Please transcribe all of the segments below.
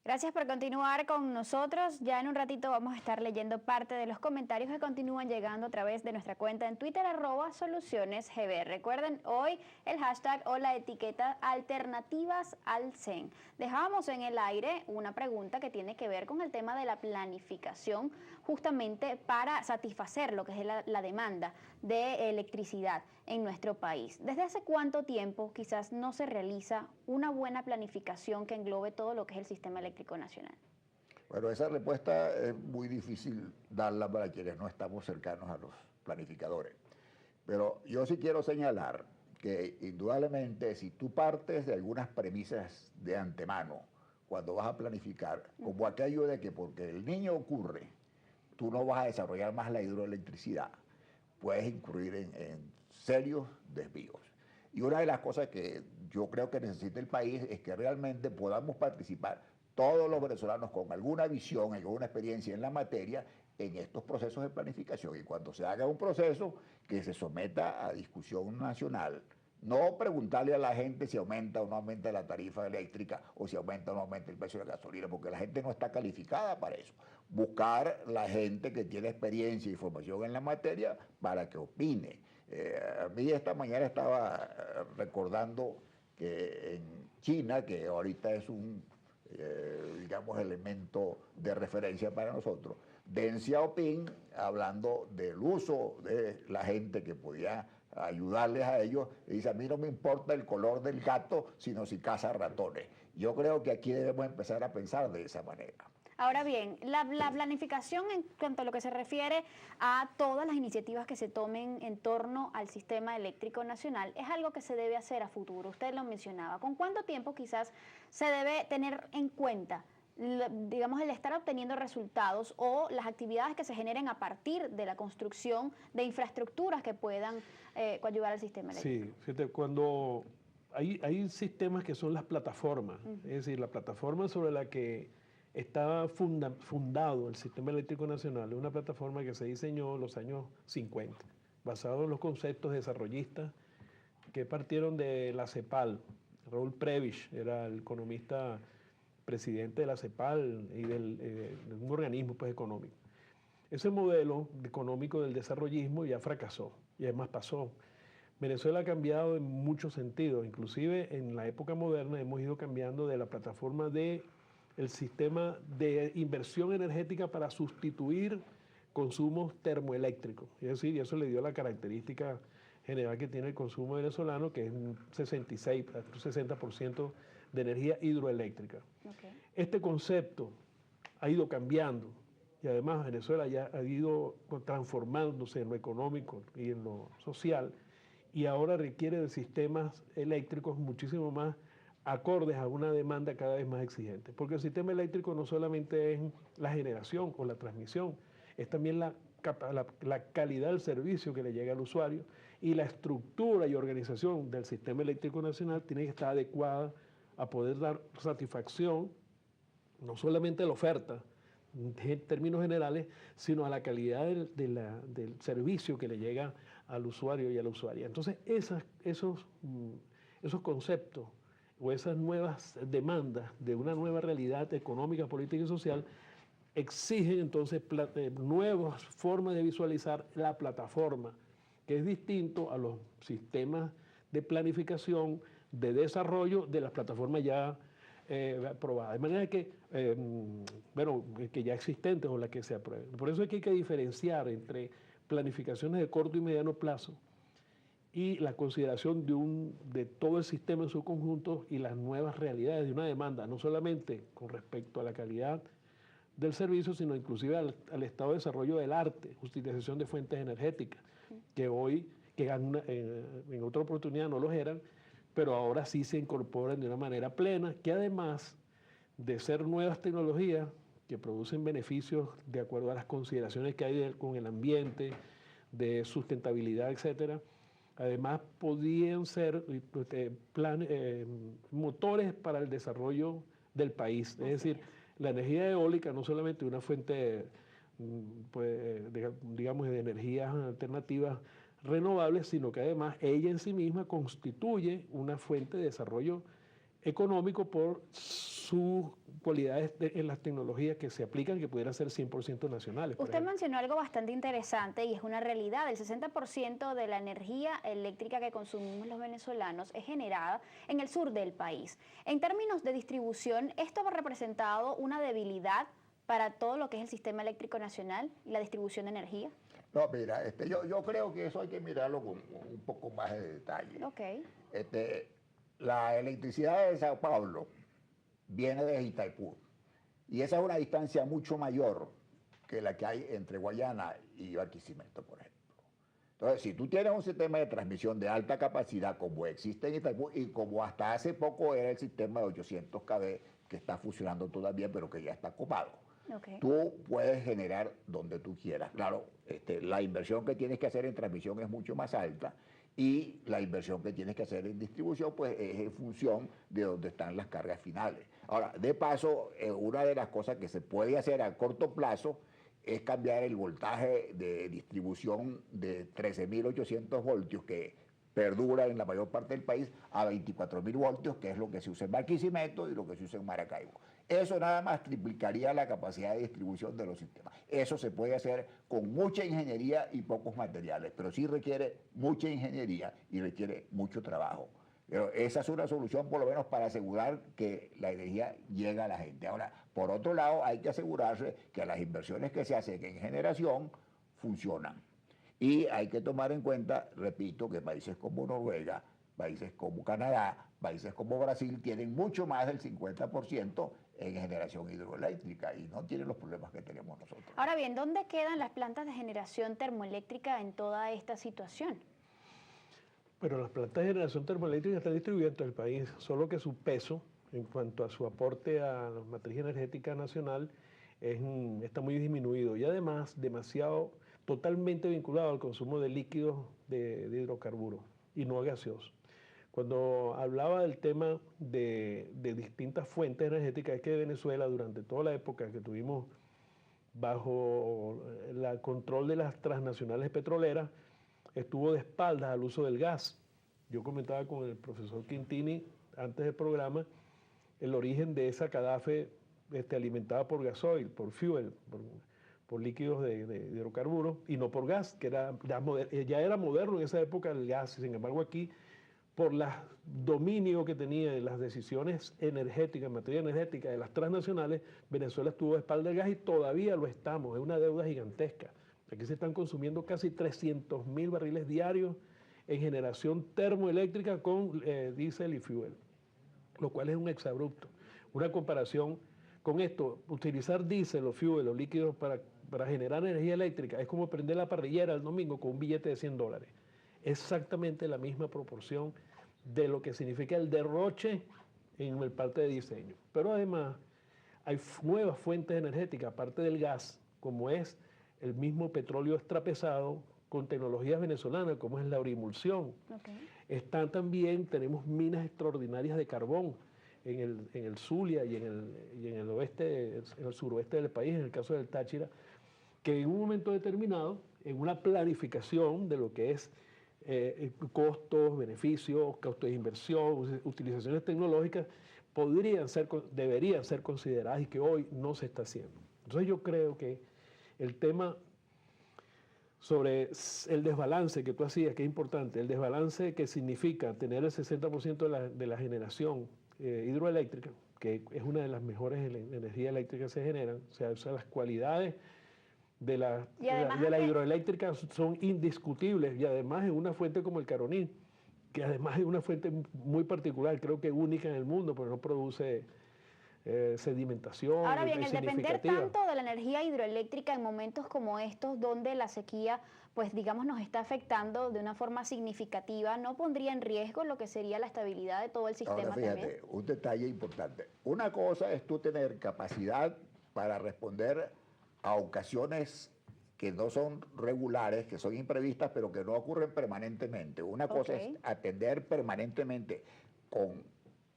Gracias por continuar con nosotros. Ya en un ratito vamos a estar leyendo parte de los comentarios que continúan llegando a través de nuestra cuenta en Twitter, @solucionesgb. Recuerden hoy el hashtag o la etiqueta alternativas al CEN. Dejábamos en el aire una pregunta que tiene que ver con el tema de la planificación, justamente para satisfacer lo que es la demanda de electricidad en nuestro país. ¿Desde hace cuánto tiempo quizás no se realiza una buena planificación que englobe todo lo que es el sistema eléctrico nacional? Bueno, esa respuesta es muy difícil darla para quienes no estamos cercanos a los planificadores. Pero yo sí quiero señalar que indudablemente si tú partes de algunas premisas de antemano cuando vas a planificar, como aquello de que porque el niño ocurre, tú no vas a desarrollar más la hidroelectricidad, puedes incurrir en serios desvíos. Y una de las cosas que yo creo que necesita el país es que realmente podamos participar todos los venezolanos con alguna visión, alguna experiencia en la materia, en estos procesos de planificación. Y cuando se haga un proceso, que se someta a discusión nacional. No preguntarle a la gente si aumenta o no aumenta la tarifa eléctrica o si aumenta o no aumenta el precio de la gasolina, porque la gente no está calificada para eso. Buscar la gente que tiene experiencia y formación en la materia para que opine. A mí esta mañana estaba recordando que en China, que ahorita es un digamos, elemento de referencia para nosotros. Deng Xiaoping, hablando del uso de la gente que podía ayudarles a ellos, dice, a mí no me importa el color del gato, sino si caza ratones. Yo creo que aquí debemos empezar a pensar de esa manera. Ahora bien, la planificación en cuanto a lo que se refiere a todas las iniciativas que se tomen en torno al sistema eléctrico nacional es algo que se debe hacer a futuro. Usted lo mencionaba. ¿Con cuánto tiempo quizás se debe tener en cuenta, digamos, el estar obteniendo resultados o las actividades que se generen a partir de la construcción de infraestructuras que puedan coadyuvar al sistema eléctrico? Sí, fíjate, cuando hay sistemas que son las plataformas, es decir, la plataforma sobre la que está fundado el Sistema Eléctrico Nacional, es una plataforma que se diseñó en los años 50, basado en los conceptos desarrollistas que partieron de la CEPAL. Raúl Prebisch era el economista presidente de la CEPAL y de un organismo pues, económico. Ese modelo económico del desarrollismo ya fracasó y además pasó. Venezuela ha cambiado en muchos sentidos, inclusive en la época moderna hemos ido cambiando de la plataforma del sistema de inversión energética para sustituir consumos termoeléctricos. Es decir, y eso le dio la característica general que tiene el consumo venezolano, que es un 66, un 60% de energía hidroeléctrica. Okay. Este concepto ha ido cambiando y además Venezuela ya ha ido transformándose en lo económico y en lo social y ahora requiere de sistemas eléctricos muchísimo más acordes a una demanda cada vez más exigente. Porque el sistema eléctrico no solamente es la generación o la transmisión, es también la calidad del servicio que le llega al usuario y la estructura y organización del sistema eléctrico nacional tiene que estar adecuada a poder dar satisfacción no solamente a la oferta, en términos generales, sino a la calidad del servicio que le llega al usuario y a la usuaria. Entonces, esos conceptos o esas nuevas demandas de una nueva realidad económica, política y social exigen entonces nuevas formas de visualizar la plataforma, que es distinto a los sistemas de planificación, de desarrollo de las plataformas ya aprobada. De manera que, que ya existentes o las que se aprueben. Por eso es que hay que diferenciar entre planificaciones de corto y mediano plazo y la consideración de todo el sistema en su conjunto y las nuevas realidades de una demanda, no solamente con respecto a la calidad del servicio, sino inclusive al estado de desarrollo del arte, utilización de fuentes energéticas, que hoy, en otra oportunidad no los eran, pero ahora sí se incorporan de una manera plena, que además de ser nuevas tecnologías que producen beneficios de acuerdo a las consideraciones que hay con el ambiente, de sustentabilidad, etcétera, además podían ser motores para el desarrollo del país. Es decir, la energía eólica no solamente una fuente, digamos, de energías alternativas renovables, sino que además ella en sí misma constituye una fuente de desarrollo económico por sus cualidades en las tecnologías que se aplican, que pudieran ser 100% nacionales. Usted mencionó algo bastante interesante y es una realidad. El 60% de la energía eléctrica que consumimos los venezolanos es generada en el sur del país. En términos de distribución, ¿esto ha representado una debilidad para todo lo que es el sistema eléctrico nacional y la distribución de energía? No, mira, yo creo que eso hay que mirarlo con un poco más de detalle. Ok. La electricidad de Sao Paulo viene de Itaipú y esa es una distancia mucho mayor que la que hay entre Guayana y Barquisimeto, por ejemplo. Entonces, si tú tienes un sistema de transmisión de alta capacidad como existe en Itaipú y como hasta hace poco era el sistema de 800 kV que está funcionando todavía pero que ya está copado, Okay. tú puedes generar donde tú quieras. Claro, la inversión que tienes que hacer en transmisión es mucho más alta y la inversión que tienes que hacer en distribución pues es en función de donde están las cargas finales. Ahora, de paso, una de las cosas que se puede hacer a corto plazo es cambiar el voltaje de distribución de 13.800 voltios que perdura en la mayor parte del país a 24.000 voltios, que es lo que se usa en Barquisimeto y lo que se usa en Maracaibo. Eso nada más triplicaría la capacidad de distribución de los sistemas. Eso se puede hacer con mucha ingeniería y pocos materiales, pero sí requiere mucha ingeniería y requiere mucho trabajo. Pero esa es una solución por lo menos para asegurar que la energía llega a la gente. Ahora, por otro lado, hay que asegurarse que las inversiones que se hacen en generación funcionan. Y hay que tomar en cuenta, repito, que países como Noruega, países como Canadá, países como Brasil tienen mucho más del 50% en generación hidroeléctrica y no tienen los problemas que tenemos nosotros. Ahora bien, ¿dónde quedan las plantas de generación termoeléctrica en toda esta situación? Pero las plantas de generación termoeléctrica están distribuidas en todo el país, solo que su peso en cuanto a su aporte a la matriz energética nacional está muy disminuido y además totalmente vinculado al consumo de líquidos de hidrocarburos y no gaseosos. Cuando hablaba del tema de distintas fuentes energéticas, es que Venezuela durante toda la época que tuvimos bajo el control de las transnacionales petroleras, estuvo de espaldas al uso del gas. Yo comentaba con el profesor Quintini antes del programa el origen de esa Cadafe alimentada por gasoil, por fuel, por líquidos de hidrocarburos y no por gas, que ya era moderno en esa época el gas. Sin embargo, aquí, por el dominio que tenía de las decisiones energéticas, en materia energética de las transnacionales, Venezuela estuvo de espaldas del gas y todavía lo estamos. Es una deuda gigantesca. Aquí se están consumiendo casi 300.000 barriles diarios en generación termoeléctrica con diésel y fuel, lo cual es un exabrupto. Una comparación con esto, utilizar diésel o fuel o líquidos para generar energía eléctrica es como prender la parrillera el domingo con un billete de $100. Exactamente la misma proporción de lo que significa el derroche en el parte de diseño. Pero además hay nuevas fuentes energéticas, aparte del gas, como es el mismo petróleo extrapesado con tecnologías venezolanas, como es la eurimulsión. Okay. Tenemos minas extraordinarias de carbón en el Zulia y en el oeste, en el suroeste del país, en el caso del Táchira, que en un momento determinado, en una planificación de lo que es costos, beneficios, costos de inversión, utilizaciones tecnológicas, deberían ser consideradas y que hoy no se está haciendo. Entonces yo creo que el tema sobre el desbalance que tú hacías, que es importante, el desbalance que significa tener el 60% de la generación hidroeléctrica, que es una de las mejores energías eléctricas que se generan, o sea, las cualidades de la hidroeléctrica son indiscutibles y además es una fuente como el Caroní, que además es una fuente muy particular, creo que única en el mundo, porque no produce sedimentación. Ahora bien, el depender tanto de la energía hidroeléctrica en momentos como estos, donde la sequía, pues digamos, nos está afectando de una forma significativa, ¿no pondría en riesgo lo que sería la estabilidad de todo el sistema? Ahora, fíjate, también? Un detalle importante. Una cosa es tú tener capacidad para responder a ocasiones que no son regulares, que son imprevistas, pero que no ocurren permanentemente. Una cosa es atender permanentemente con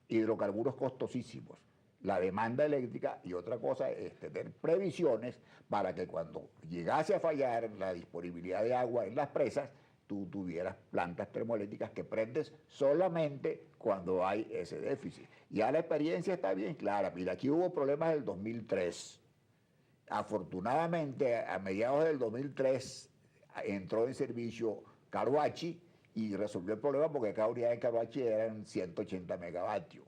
hidrocarburos costosísimos la demanda eléctrica y otra cosa es tener previsiones para que cuando llegase a fallar la disponibilidad de agua en las presas, tú tuvieras plantas termoeléctricas que prendes solamente cuando hay ese déficit. Ya la experiencia está bien clara. Mira, aquí hubo problemas del 2003. Afortunadamente, a mediados del 2003 entró en servicio Carhuachi y resolvió el problema porque cada unidad de Carhuachi eran 180 megavatios.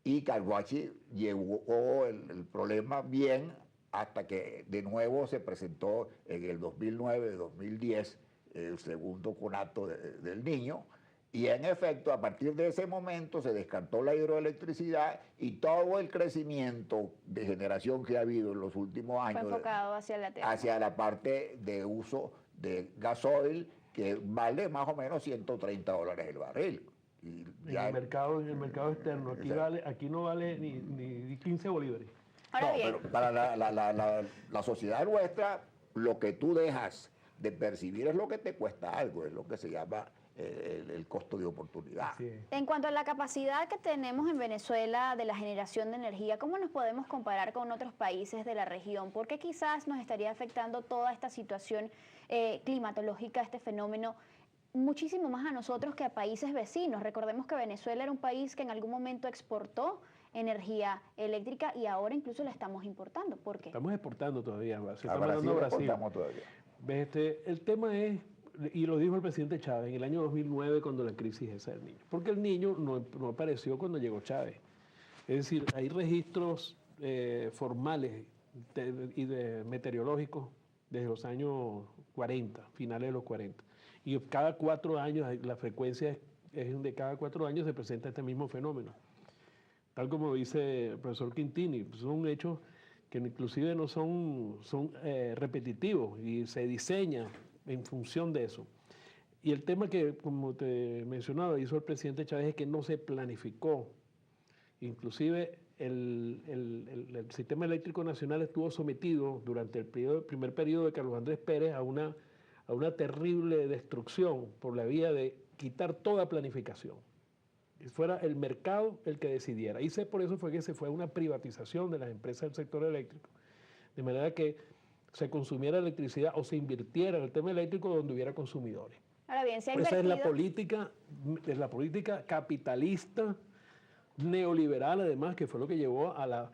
Y Carhuachi llevó el problema bien hasta que de nuevo se presentó en el 2009-2010 el segundo conato del Niño, y en efecto a partir de ese momento se descartó la hidroelectricidad y todo el crecimiento de generación que ha habido en los últimos años fue enfocado hacia la parte de uso de gasoil, que vale más o menos $130 el barril. Y en el mercado externo, aquí no vale ni 15 bolívares. Ahora bien, pero para la sociedad nuestra, lo que tú dejas de percibir es lo que te cuesta algo, es lo que se llama el costo de oportunidad. Sí. en cuanto a la capacidad que tenemos en Venezuela de la generación de energía, ¿cómo nos podemos comparar con otros países de la región? ¿Por qué quizás nos estaría afectando toda esta situación climatológica, este fenómeno, muchísimo más a nosotros que a países vecinos? Recordemos que Venezuela era un país que en algún momento exportó energía eléctrica y ahora incluso la estamos importando. ¿Por qué? Estamos exportando todavía. Se A está mandando a Brasil. exportamos todavía. El tema es, y lo dijo el presidente Chávez en el año 2009 cuando la crisis esa del Niño, porque el Niño no apareció cuando llegó Chávez. Es decir, hay registros formales y meteorológicos desde los años 40, finales de los 40. Y cada 4 años, la frecuencia es de cada 4 años se presenta este mismo fenómeno. Tal como dice el profesor Quintini, son hechos que inclusive no son repetitivos y se diseña en función de eso. Y el tema que, como te mencionaba, hizo el presidente Chávez es que no se planificó. Inclusive el sistema eléctrico nacional estuvo sometido durante el primer periodo de Carlos Andrés Pérez a una terrible destrucción por la vía de quitar toda planificación. Que fuera el mercado el que decidiera. Y por eso fue que se fue a una privatización de las empresas del sector eléctrico, de manera que se consumiera electricidad o se invirtiera en el tema eléctrico donde hubiera consumidores. Ahora bien, se ha Esa invertido... es la política capitalista, neoliberal además, que fue lo que llevó a la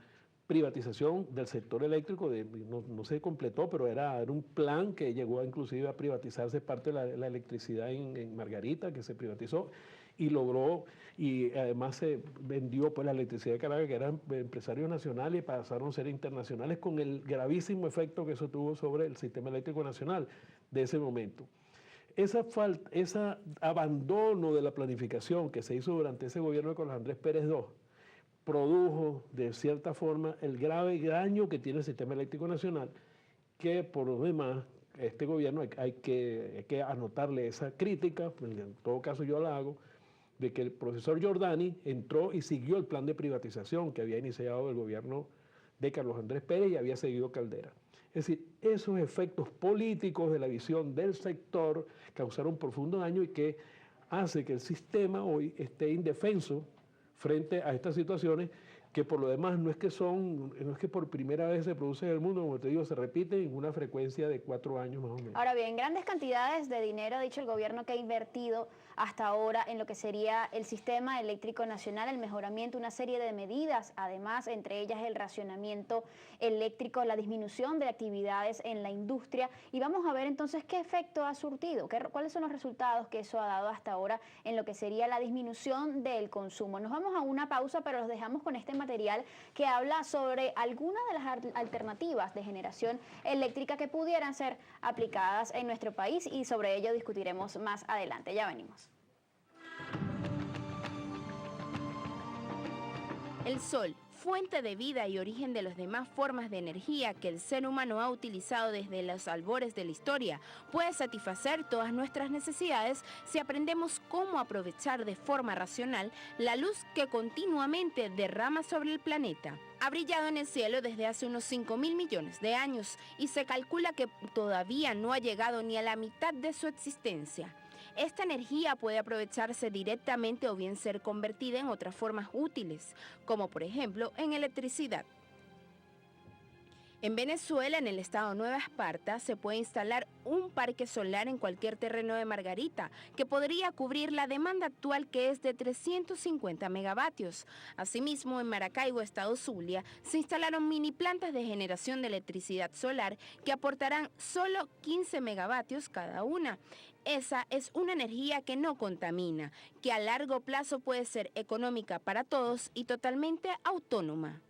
privatización del sector eléctrico. No se completó, pero era un plan que llegó inclusive a privatizarse parte de la electricidad en Margarita, que se privatizó y logró, y además se vendió pues la electricidad de Caracas, que eran empresarios nacionales, y pasaron a ser internacionales, con el gravísimo efecto que eso tuvo sobre el sistema eléctrico nacional de ese momento. Ese abandono de la planificación que se hizo durante ese gobierno de Carlos Andrés Pérez II produjo de cierta forma el grave daño que tiene el sistema eléctrico nacional, que por lo demás este gobierno hay que anotarle esa crítica, pues en todo caso yo la hago, de que el profesor Giordani entró y siguió el plan de privatización que había iniciado el gobierno de Carlos Andrés Pérez y había seguido Caldera. Es decir, esos efectos políticos de la visión del sector causaron profundo daño y que hace que el sistema hoy esté indefenso frente a estas situaciones que por lo demás no es que por primera vez se produce en el mundo, como te digo, se repite en una frecuencia de 4 años más o menos. Ahora bien, grandes cantidades de dinero, ha dicho el gobierno, que ha invertido hasta ahora en lo que sería el sistema eléctrico nacional, el mejoramiento, una serie de medidas, además, entre ellas el racionamiento eléctrico, la disminución de actividades en la industria. Y vamos a ver entonces qué efecto ha surtido, cuáles son los resultados que eso ha dado hasta ahora en lo que sería la disminución del consumo. Nos vamos a una pausa, pero los dejamos con este material que habla sobre algunas de las alternativas de generación eléctrica que pudieran ser aplicadas en nuestro país, y sobre ello discutiremos más adelante. Ya venimos. El sol, fuente de vida y origen de las demás formas de energía que el ser humano ha utilizado desde los albores de la historia, puede satisfacer todas nuestras necesidades si aprendemos cómo aprovechar de forma racional la luz que continuamente derrama sobre el planeta. Ha brillado en el cielo desde hace unos 5.000 millones de años y se calcula que todavía no ha llegado ni a la mitad de su existencia. Esta energía puede aprovecharse directamente o bien ser convertida en otras formas útiles, como por ejemplo en electricidad. En Venezuela, en el estado Nueva Esparta, se puede instalar un parque solar en cualquier terreno de Margarita, que podría cubrir la demanda actual, que es de 350 megavatios. Asimismo, en Maracaibo, estado Zulia, se instalaron mini plantas de generación de electricidad solar que aportarán solo 15 megavatios cada una. Esa es una energía que no contamina, que a largo plazo puede ser económica para todos y totalmente autónoma.